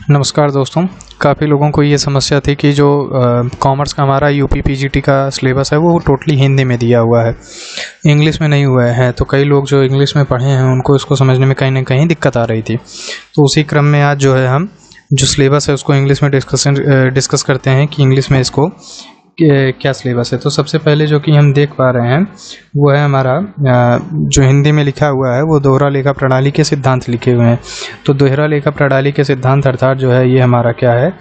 नमस्कार दोस्तों। काफ़ी लोगों को ये समस्या थी कि जो कॉमर्स का हमारा यूपी पीजीटी का सिलेबस है वो टोटली हिंदी में दिया हुआ है, इंग्लिश में नहीं हुआ है। तो कई लोग जो इंग्लिश में पढ़े हैं उनको इसको समझने में कहीं ना कहीं दिक्कत आ रही थी। तो उसी क्रम में आज जो है हम जो सिलेबस है उसको इंग्लिश में डिस्कस करते हैं कि इंग्लिश में इसको क्या सिलेबस है। तो सबसे पहले जो कि हम देख पा रहे हैं वो है हमारा जो हिंदी में लिखा हुआ है वो दोहरा लेखा प्रणाली के सिद्धांत लिखे हुए हैं। तो दोहरा लेखा प्रणाली के सिद्धांत अर्थात जो है ये हमारा क्या है,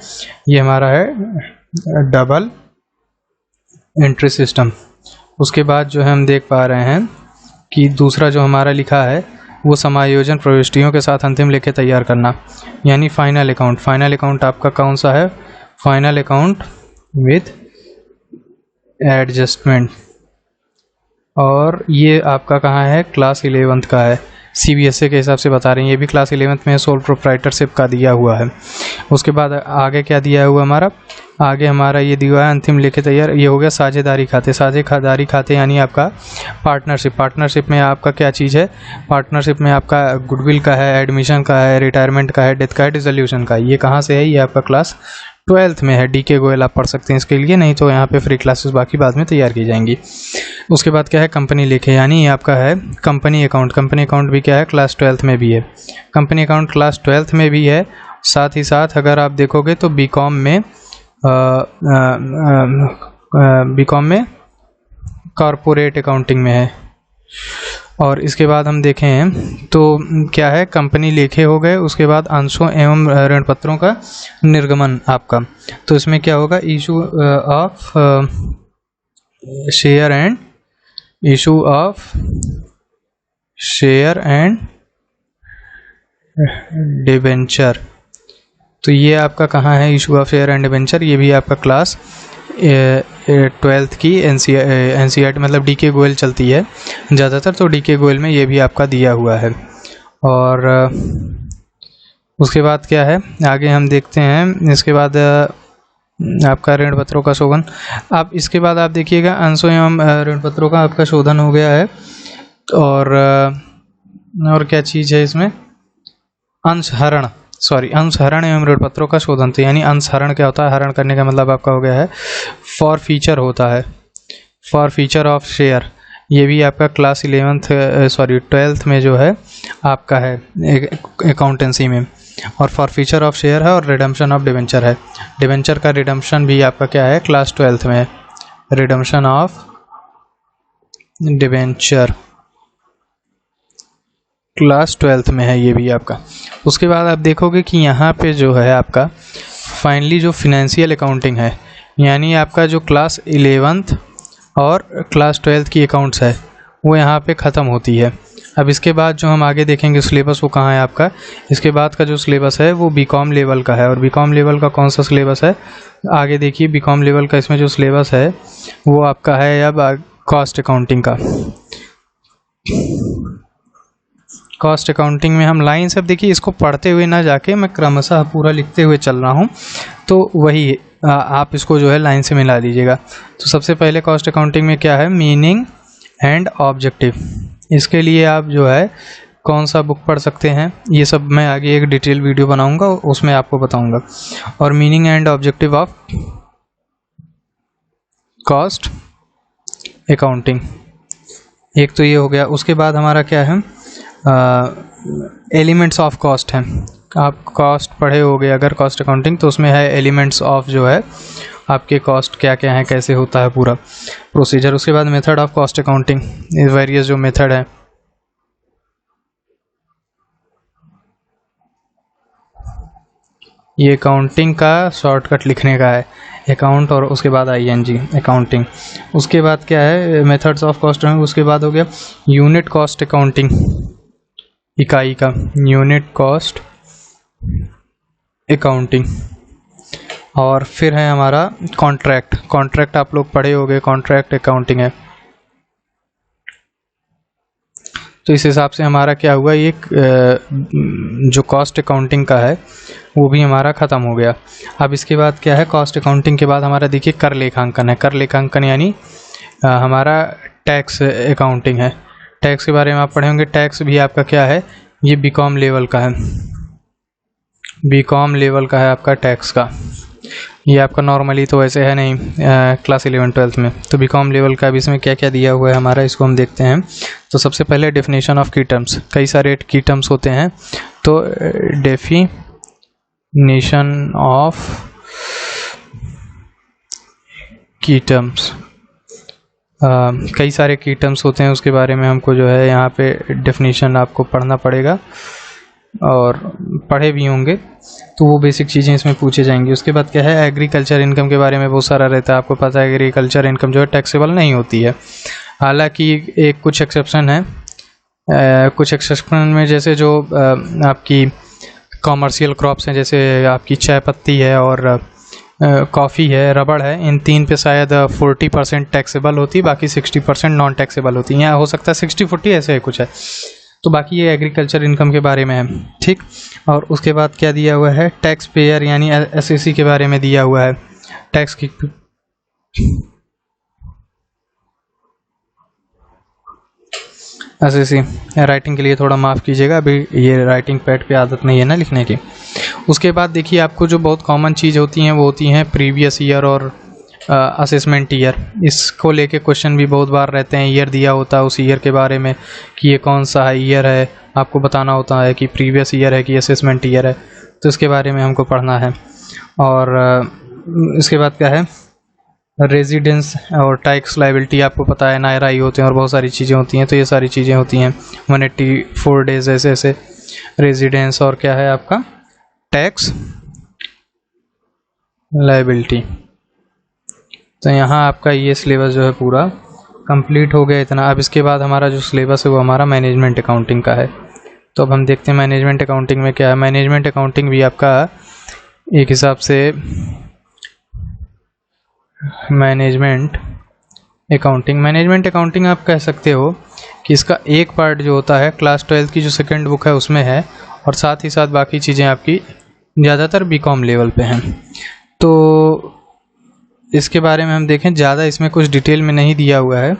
ये हमारा है डबल एंट्री सिस्टम। उसके बाद जो है हम देख पा रहे हैं कि दूसरा जो हमारा लिखा है वो समायोजन प्रविष्टियों के साथ अंतिम लेखे तैयार करना, यानी फाइनल अकाउंट। फाइनल अकाउंट आपका कौन सा है? Final account with adjustment. और ये आपका कहाँ है? क्लास 11th का है, सीबीएसई के हिसाब से बता रहे हैं। ये भी क्लास 11th में सोल प्रोप्राइटरशिप का दिया हुआ है। उसके बाद आगे क्या दिया हुआ हमारा? आगे हमारा ये दिया है अंतिम लेखे तैयार। ये हो गया साझेदारी खाते। साझेदारी खाते यानी आपका पार्टनरशिप। पार्टनरशिप में आपका क्या चीज़ है? पार्टनरशिप में आपका गुडविल का है, एडमिशन का है, रिटायरमेंट का है, डेथ का है, डिसोल्यूशन का है। ये कहाँ से है? ये आपका क्लास 12th में है। डीके गोयल आप पढ़ सकते हैं इसके लिए, नहीं तो यहाँ पे फ्री क्लासेस बाकी बाद में तैयार की जाएंगी। उसके बाद क्या है? कंपनी लेखे, यानी आपका है कंपनी अकाउंट। कंपनी अकाउंट भी क्या है? क्लास 12th में भी है। कंपनी अकाउंट क्लास 12th में भी है। साथ ही साथ अगर आप देखोगे तो बीकॉम में कॉरपोरेट अकाउंटिंग में है। और इसके बाद हम देखें तो क्या है? कंपनी लेखे हो गए। उसके बाद अंशों एवं ऋण पत्रों का निर्गमन आपका। तो इसमें क्या होगा? Issue of share and issue of share and debenture. तो ये आपका कहाँ है? Issue of share and debenture. ये भी आपका क्लास 12th की एनसीईआरटी मतलब डीके गोयल चलती है ज़्यादातर, तो डीके गोयल में ये भी आपका दिया हुआ है। और उसके बाद क्या है? आगे हम देखते हैं। इसके बाद आपका ऋण पत्रों का शोधन। आप इसके बाद आप देखिएगा अंशों एवं ऋण पत्रों का आपका शोधन हो गया है। और क्या चीज़ है इसमें? अंशहरण एवं ऋण पत्रों का शोधन। तो यानी अंशहरण क्या होता है? हरण करने का मतलब आपका हो गया है फॉर फीचर होता है, फॉर फीचर ऑफ शेयर। ये भी आपका क्लास 12th में जो है आपका है अकाउंटेंसी में। और फॉर फीचर ऑफ शेयर है और रिडम्पशन ऑफ डिवेंचर है। डिवेंचर का रिडम्पशन भी आपका क्या है? क्लास 12th में है। Redemption of debenture class 12th में है, ये भी आपका। उसके बाद आप देखोगे कि यहाँ पे जो है आपका फाइनली जो फिनेंशियल अकाउंटिंग है, यानी आपका जो क्लास 11th और क्लास 12th की अकाउंट्स है वो यहाँ पे ख़त्म होती है। अब इसके बाद जो हम आगे देखेंगे सिलेबस वो कहाँ है आपका? इसके बाद का जो सिलेबस है वो बीकॉम लेवल का है। और बीकॉम लेवल का कौन सा सिलेबस है? आगे देखिए बीकॉम लेवल का इसमें जो सिलेबस है वो आपका है अब कॉस्ट अकाउंटिंग का। कॉस्ट अकाउंटिंग में हम लाइन से, अब देखिए इसको पढ़ते हुए ना जाके मैं क्रमशः पूरा लिखते हुए चल रहा हूँ, तो वही आप इसको जो है लाइन से मिला लीजिएगा। तो सबसे पहले कॉस्ट अकाउंटिंग में क्या है? Meaning and objective. इसके लिए आप जो है कौन सा बुक पढ़ सकते हैं ये सब मैं आगे एक डिटेल वीडियो बनाऊंगा, उसमें आपको बताऊंगा। और meaning and objective of cost accounting, एक तो ये हो गया। उसके बाद हमारा क्या है? एलिमेंट्स ऑफ कॉस्ट है। आप कॉस्ट पढ़े होगे अगर कॉस्ट अकाउंटिंग, तो उसमें है एलिमेंट्स ऑफ जो है आपके कॉस्ट क्या क्या है, कैसे होता है पूरा प्रोसीजर। उसके बाद method of cost accounting, various जो मेथड है। ये अकाउंटिंग का शॉर्टकट लिखने का है, अकाउंट और उसके बाद ING अकाउंटिंग। उसके बाद क्या है? Methods of cost. उसके बाद हो गया यूनिट कॉस्ट अकाउंटिंग, इकाई का यूनिट कॉस्ट अकाउंटिंग। और फिर है हमारा कॉन्ट्रैक्ट आप लोग पढ़े होंगे, कॉन्ट्रैक्ट अकाउंटिंग है। तो इस हिसाब से हमारा क्या हुआ? ये जो कॉस्ट अकाउंटिंग का है वो भी हमारा ख़त्म हो गया। अब इसके बाद क्या है? कॉस्ट अकाउंटिंग के बाद हमारा देखिए कर लेखांकन है। कर लेखांकन यानी हमारा टैक्स अकाउंटिंग है। टैक्स के बारे में आप पढ़े होंगे। टैक्स भी आपका क्या है? ये बीकॉम लेवल का है। बीकॉम लेवल का है आपका टैक्स का। ये आपका नॉर्मली तो वैसे है नहीं क्लास 11-12 में। तो बीकॉम लेवल का अब इसमें क्या क्या दिया हुआ है हमारा, इसको हम देखते हैं। तो सबसे पहले डेफिनेशन ऑफ की टर्म्स, कई सारे की टर्म्स होते हैं। तो डेफिनेशन ऑफ की टर्म्स, कई सारे की टर्म्स होते हैं, उसके बारे में हमको जो है यहाँ पे डेफिनेशन आपको पढ़ना पड़ेगा, और पढ़े भी होंगे, तो वो बेसिक चीज़ें इसमें पूछे जाएंगी। उसके बाद क्या है, एग्रीकल्चर इनकम के बारे में बहुत सारा रहता है। आपको पता है एग्रीकल्चर इनकम जो है टैक्सेबल नहीं होती है, हालांकि एक कुछ एक्सेप्शन है। कुछ एक्सेप्शन में जैसे जो आपकी कॉमर्शियल क्रॉप्स हैं, जैसे आपकी चाय पत्ती है और कॉफ़ी है, रबड़ है, इन तीन पे शायद 40% टैक्सेबल होती है, बाकी 60% नॉन टैक्सेबल होती है। यहाँ हो सकता है 60-40 ऐसे कुछ है। तो बाकी ये एग्रीकल्चर इनकम के बारे में है, ठीक। और उसके बाद क्या दिया हुआ है, टैक्स पेयर यानी एसएससी के बारे में दिया हुआ है। टैक्स की एसएससी राइटिंग के लिए थोड़ा माफ़ कीजिएगा, अभी ये राइटिंग पैड पे आदत नहीं है ना लिखने की। उसके बाद देखिए आपको जो बहुत कॉमन चीज़ होती हैं वो होती हैं प्रीवियस ईयर और असेसमेंट ईयर। इसको लेके क्वेश्चन भी बहुत बार रहते हैं। ईयर दिया होता है उस ईयर के बारे में कि ये कौन सा ईयर है, आपको बताना होता है कि प्रीवियस ईयर है कि असेसमेंट ईयर है। तो इसके बारे में हमको पढ़ना है। और इसके बाद क्या है, रेजिडेंस और टैक्स लाइबिलिटी, आपको पता है नायरा होते हैं और बहुत सारी चीज़ें होती हैं। तो ये सारी चीज़ें होती हैं 184 डेज ऐसे ऐसे रेजिडेंस, और क्या है आपका टैक्स लाइबिलिटी। तो यहाँ आपका ये सिलेबस जो है पूरा कंप्लीट हो गया इतना। अब इसके बाद हमारा जो सिलेबस है वो हमारा मैनेजमेंट अकाउंटिंग का है। तो अब हम देखते हैं मैनेजमेंट अकाउंटिंग में क्या है। मैनेजमेंट अकाउंटिंग भी आपका एक हिसाब से मैनेजमेंट अकाउंटिंग आप कह सकते हो कि इसका एक पार्ट जो होता है क्लास 12 की जो सेकंड बुक है उसमें है, और साथ ही साथ बाकी चीज़ें आपकी ज़्यादातर बीकॉम लेवल पे हैं। तो इसके बारे में हम देखें, ज़्यादा इसमें कुछ डिटेल में नहीं दिया हुआ है।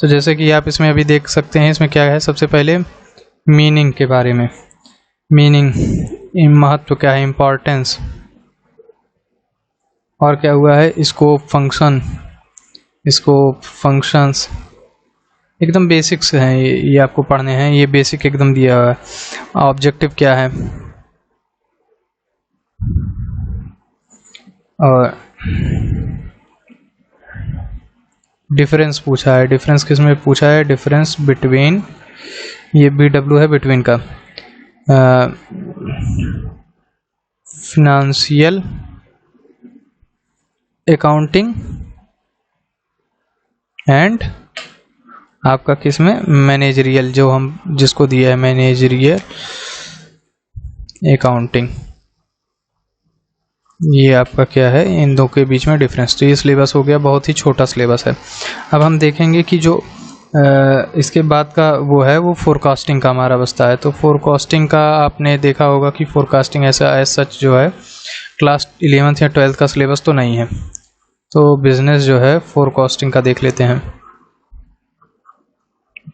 तो जैसे कि आप इसमें अभी देख सकते हैं, इसमें क्या है, सबसे पहले मीनिंग के बारे में। मीनिंग महत्व क्या है, इम्पोर्टेंस, और क्या हुआ है स्कोप, फंक्शन, स्कोप, फंक्शंस, एकदम बेसिक्स हैं ये आपको पढ़ने हैं, ये बेसिक एकदम दिया हुआ है। ऑब्जेक्टिव क्या है, और डिफरेंस पूछा है। डिफरेंस किस में पूछा है, डिफरेंस बिटवीन, ये BW है बिटवीन का, फिनेंशियल अकाउंटिंग एंड आपका किस में, मैनेजरियल, जो हम जिसको दिया है मैनेजरियल अकाउंटिंग, ये आपका क्या है, इन दो के बीच में डिफरेंस। तो ये सिलेबस हो गया, बहुत ही छोटा सिलेबस है। अब हम देखेंगे कि जो इसके बाद का वो है वो फोरकास्टिंग का हमारा बस्ता है। तो फोरकास्टिंग का आपने देखा होगा कि फोरकास्टिंग ऐसा एज सच जो है क्लास 11th या 12th का सिलेबस तो नहीं है। तो बिजनेस जो है फोरकास्टिंग का देख लेते हैं।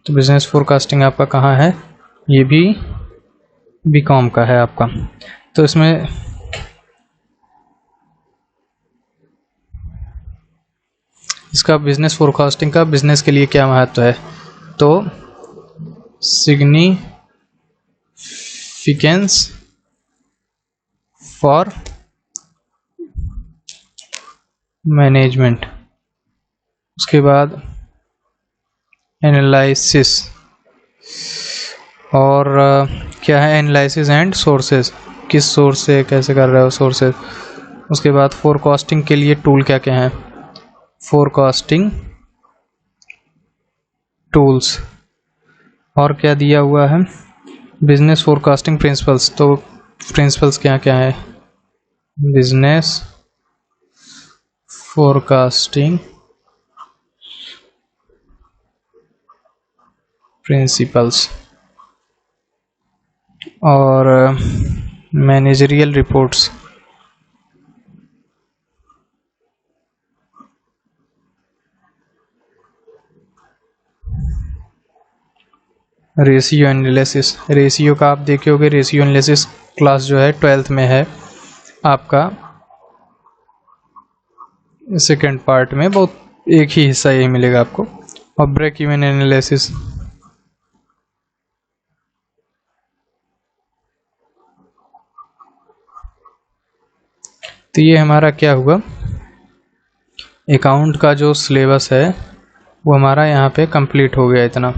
तो बिजनेस फोरकास्टिंग आपका कहाँ है, ये भी बीकॉम का है आपका। तो इसमें इसका बिजनेस फोरकास्टिंग का बिजनेस के लिए क्या महत्व है, तो सिग्निफिकेंस फॉर मैनेजमेंट। उसके बाद एनालिसिस, और क्या है एनालिसिस एंड सोर्सेज, किस सोर्स से कैसे कर रहे हो सोर्सेज। उसके बाद फोरकास्टिंग के लिए टूल क्या क्या हैं, फोरकास्टिंग टूल्स, और क्या दिया हुआ है, बिजनेस फोरकास्टिंग प्रिंसिपल्स। तो प्रिंसिपल्स क्या क्या है, बिजनेस फोरकास्टिंग प्रिंसिपल्स, और managerial reports, ratio analysis. Ratio का आप देखे होगे, रेशियो एनालिसिस क्लास जो है 12th में है आपका, सेकेंड पार्ट में बहुत एक ही हिस्सा यही मिलेगा आपको। और ब्रेक इवन एनालिसिस, तो ये हमारा क्या हुआ, अकाउंट का जो सिलेबस है वो हमारा यहाँ पे कंप्लीट हो गया इतना।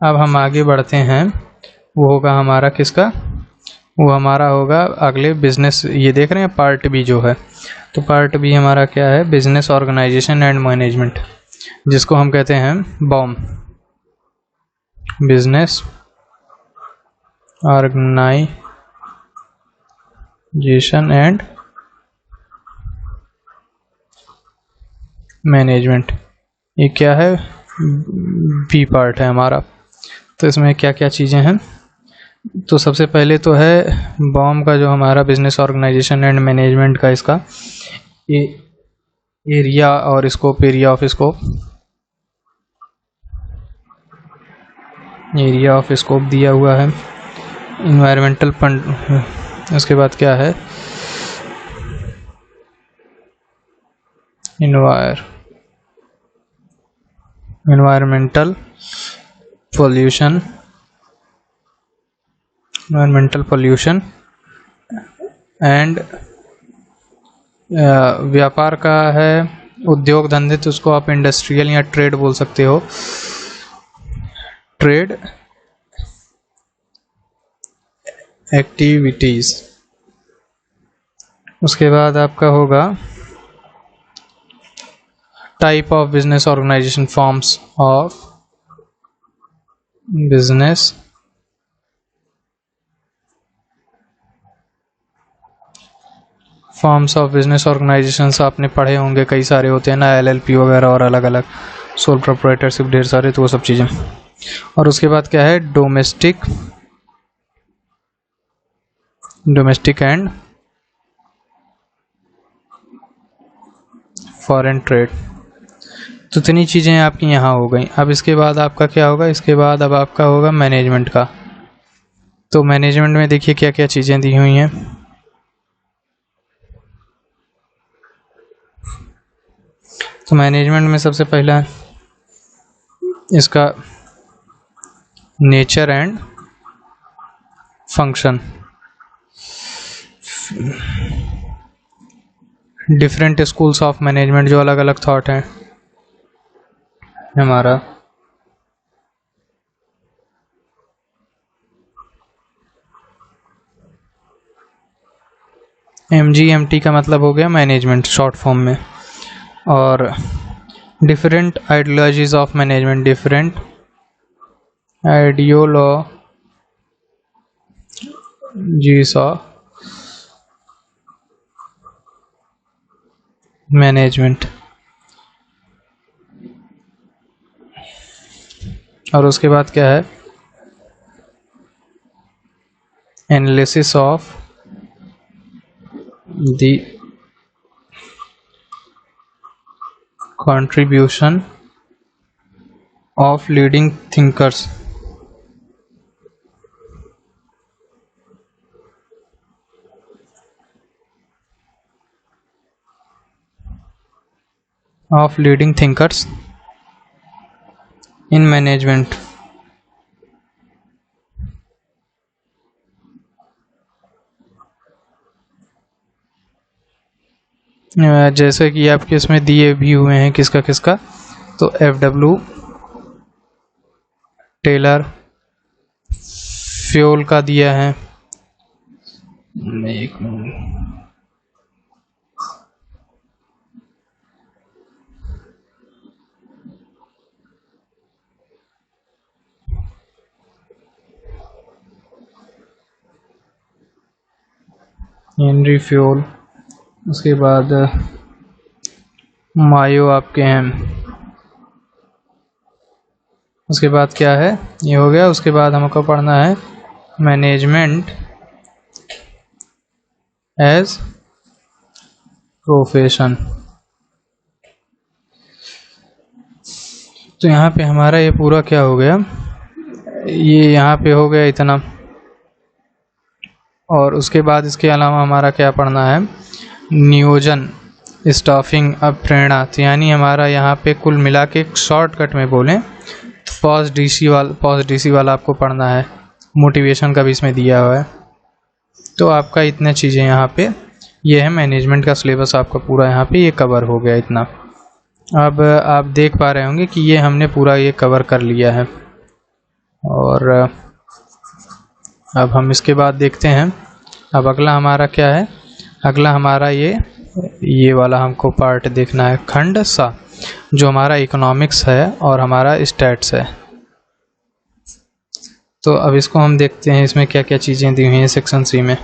अब हम आगे बढ़ते हैं, वो होगा हमारा किसका, वो हमारा होगा अगले बिजनेस, ये देख रहे हैं पार्ट बी जो है, तो पार्ट बी हमारा क्या है, बिजनेस ऑर्गेनाइजेशन एंड मैनेजमेंट, जिसको हम कहते हैं BOM, business organisation and management. ये क्या है, बी पार्ट है हमारा। तो इसमें क्या क्या चीज़ें हैं, तो सबसे पहले तो है बॉम का जो हमारा बिजनेस ऑर्गेनाइजेशन एंड मैनेजमेंट का इसका ये एरिया और scope, area of scope, area of scope दिया हुआ है। इन्वायरमेंटल फंड, उसके बाद क्या है, इन्वायरमेंटल पोल्यूशन, एंड व्यापार का है, उद्योग धंधे, तो उसको आप इंडस्ट्रियल या ट्रेड बोल सकते हो, ट्रेड एक्टिविटीज। उसके बाद आपका होगा type of business organisation, forms of business organisations आपने पढ़े होंगे, कई सारे होते हैं ना, एलएलपी वगैरह और अलग अलग, सोल प्रोप्राइटरशिप, ढेर सारे, तो वो सब चीज़ें। और उसके बाद क्या है, डोमेस्टिक एंड फॉरेन ट्रेड। तो इतनी चीज़ें आपकी यहाँ हो गई। अब इसके बाद आपका क्या होगा, इसके बाद अब आपका होगा मैनेजमेंट का। तो मैनेजमेंट में देखिए क्या क्या चीज़ें दी हुई हैं। तो मैनेजमेंट में सबसे पहला इसका nature and function, different schools of management, जो अलग अलग थॉट हैं हमारा। MGMT का मतलब हो गया मैनेजमेंट शॉर्ट फॉर्म में। और different ideologies of management, different ideologies of management. और उसके बाद क्या है, analysis of the contribution of leading thinkers in management। जैसे कि आपके इसमें दिए भी हुए हैं किसका किसका, तो FW टेलर, फ्यूल का दिया है, एक हेनरी फ्यूल। उसके बाद मायो आपके हैं। उसके बाद क्या है, ये हो गया। उसके बाद हमको पढ़ना है मैनेजमेंट एज प्रोफेशन। तो यहाँ पे हमारा ये पूरा क्या हो गया, ये यहाँ पे हो गया इतना। और उसके बाद इसके अलावा हमारा क्या पढ़ना है, नियोजन, स्टाफिंग, अब प्रेरणा। तो यानी हमारा यहाँ पे कुल मिला के शॉर्टकट में बोलें तो पॉज डीसी वाला आपको पढ़ना है, मोटिवेशन का भी इसमें दिया हुआ है। तो आपका इतने चीज़ें यहाँ पे ये है, मैनेजमेंट का सिलेबस आपका पूरा यहाँ पे ये कवर हो गया इतना। अब आप देख पा रहे होंगे कि ये हमने पूरा ये कवर कर लिया है। और अब हम इसके बाद देखते हैं, अब अगला हमारा क्या है, अगला हमारा ये वाला हमको पार्ट देखना है, खंड सा, जो हमारा इकोनॉमिक्स है और हमारा स्टैट्स है। तो अब इसको हम देखते हैं इसमें क्या क्या चीज़ें दी हुई हैं सेक्शन सी में।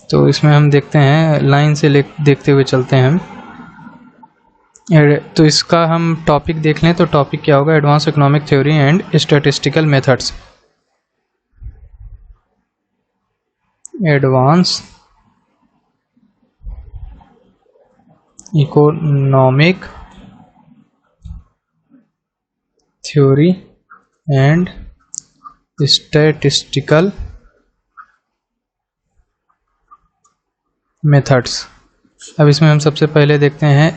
तो इसमें हम देखते हैं, लाइन से देखते हुए चलते हैं हम। तो इसका हम टॉपिक देख लें तो टॉपिक क्या होगा, advance economic theory and statistical methods. Advance economic theory and statistical methods. अब इसमें हम सबसे पहले देखते हैं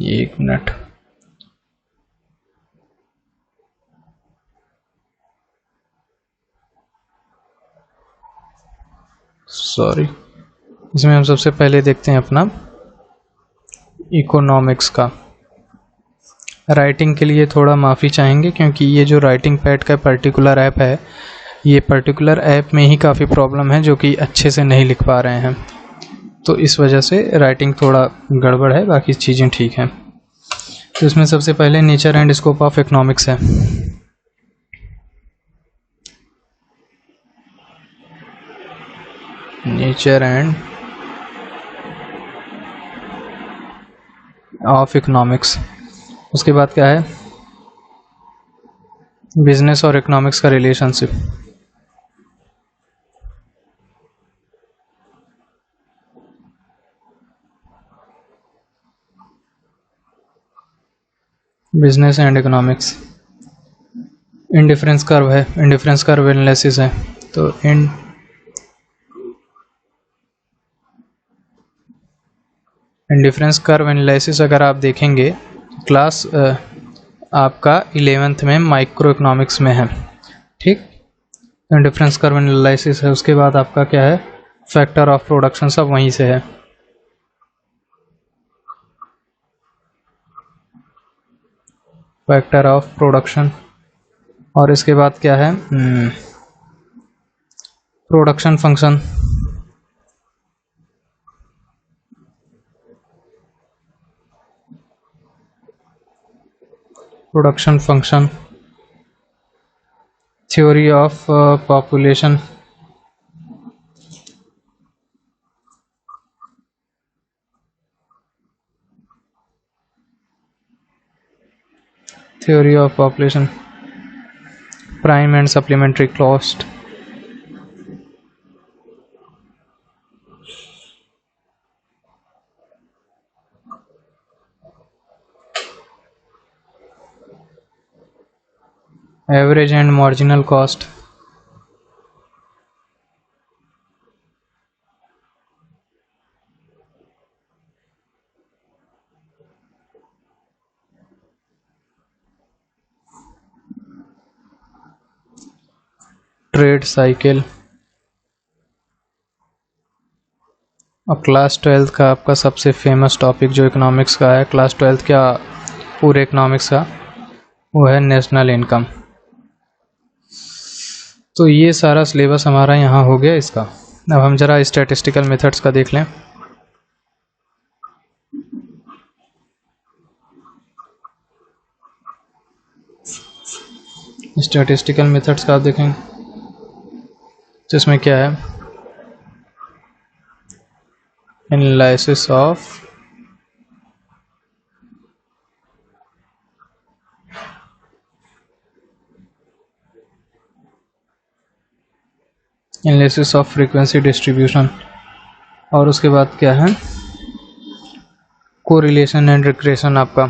एक मिनट, सॉरी। इसमें हम सबसे पहले देखते हैं अपना इकोनॉमिक्स का। राइटिंग के लिए थोड़ा माफ़ी चाहेंगे क्योंकि ये जो राइटिंग पैड का पर्टिकुलर ऐप है, ये पर्टिकुलर ऐप में ही काफ़ी प्रॉब्लम है जो कि अच्छे से नहीं लिख पा रहे हैं, तो इस वजह से राइटिंग थोड़ा गड़बड़ है, बाकी चीज़ें ठीक हैं। तो इसमें सबसे पहले nature and scope of economics है। Nature and of economics. उसके बाद क्या है, बिजनेस और इकोनॉमिक्स का relationship. Business and economics. Indifference curve है, इंडिफरेंस कर्व एनालिसिस है। तो इंडिफरेंस कर्व एनालिसिस अगर आप देखेंगे क्लास आपका 11th में माइक्रो इकोनॉमिक्स में है, ठीक। इंडिफरेंस कर्व एनालिसिस है। उसके बाद आपका क्या है, फैक्टर ऑफ प्रोडक्शन, सब वहीं से है। Factor of production. और इसके बाद क्या है, production function. Production function, theory of population, theory of population, prime and supplementary cost, average and marginal cost, trade cycle. और क्लास 12th का आपका सबसे फेमस टॉपिक जो इकोनॉमिक्स का है, क्लास 12th का पूरे इकोनॉमिक्स का, वो है नेशनल इनकम। तो ये सारा सिलेबस हमारा यहाँ हो गया इसका। अब हम ज़रा स्टैटिस्टिकल मेथड्स का देख लें। स्टैटिस्टिकल मेथड्स का आप देखें तो इसमें क्या है, analysis of analysis of frequency distribution, और उसके बाद क्या है, कोरिलेशन एंड रिग्रेशन आपका।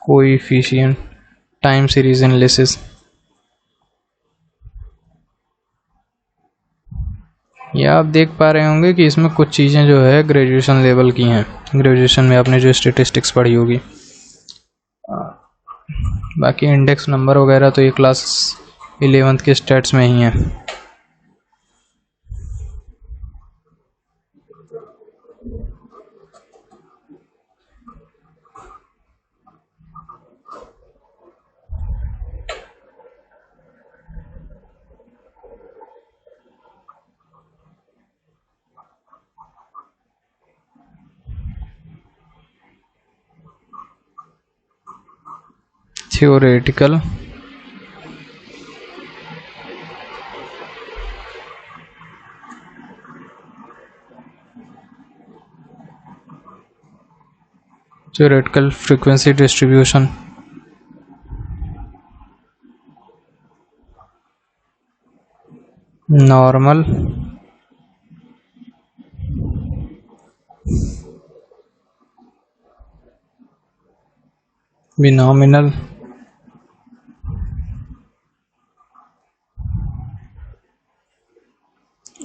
Coefficient time series analysis. ये आप देख पा रहे होंगे कि इसमें कुछ चीज़ें जो है ग्रेजुएशन लेवल की हैं, ग्रेजुएशन में आपने जो स्टैटिस्टिक्स पढ़ी होगी। बाकी इंडेक्स नंबर वगैरह तो ये क्लास 11th के स्टैट्स में ही है। थ्योरेटिकल फ्रीक्वेंसी डिस्ट्रीब्यूशन, नॉर्मल, बिनोमिनल,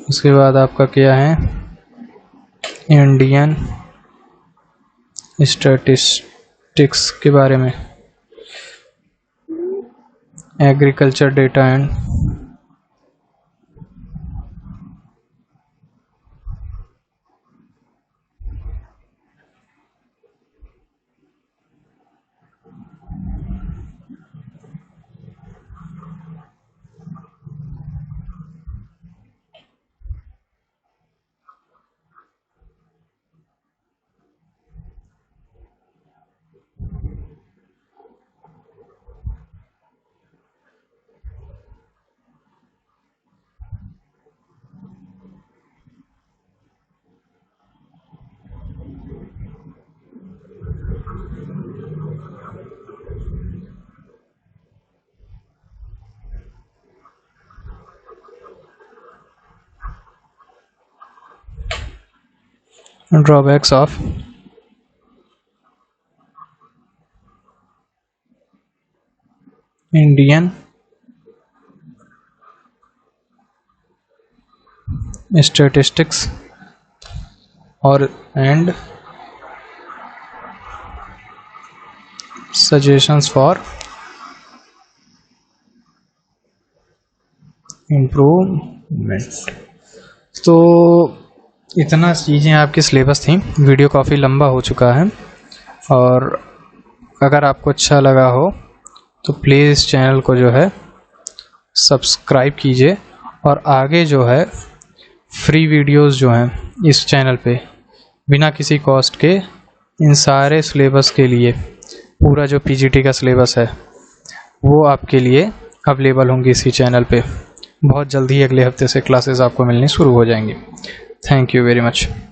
उसके बाद आपका क्या है, इंडियन स्टैटिस्टिक्स के बारे में, agriculture data and drawbacks of Indian statistics और एंड सजेशंस फॉर इम्प्रूवमेंट। तो इतना चीज़ें आपकी सिलेबस थी। वीडियो काफ़ी लंबा हो चुका है, और अगर आपको अच्छा लगा हो तो प्लीज़ इस चैनल को जो है सब्सक्राइब कीजिए, और आगे जो है फ्री वीडियोस जो हैं इस चैनल पे बिना किसी कॉस्ट के इन सारे सिलेबस के लिए, पूरा जो पीजीटी का सिलेबस है वो आपके लिए अवेलेबल होंगी इसी चैनल पे। बहुत जल्दी अगले हफ्ते से क्लासेस आपको मिलनी शुरू हो जाएंगी। Thank you very much.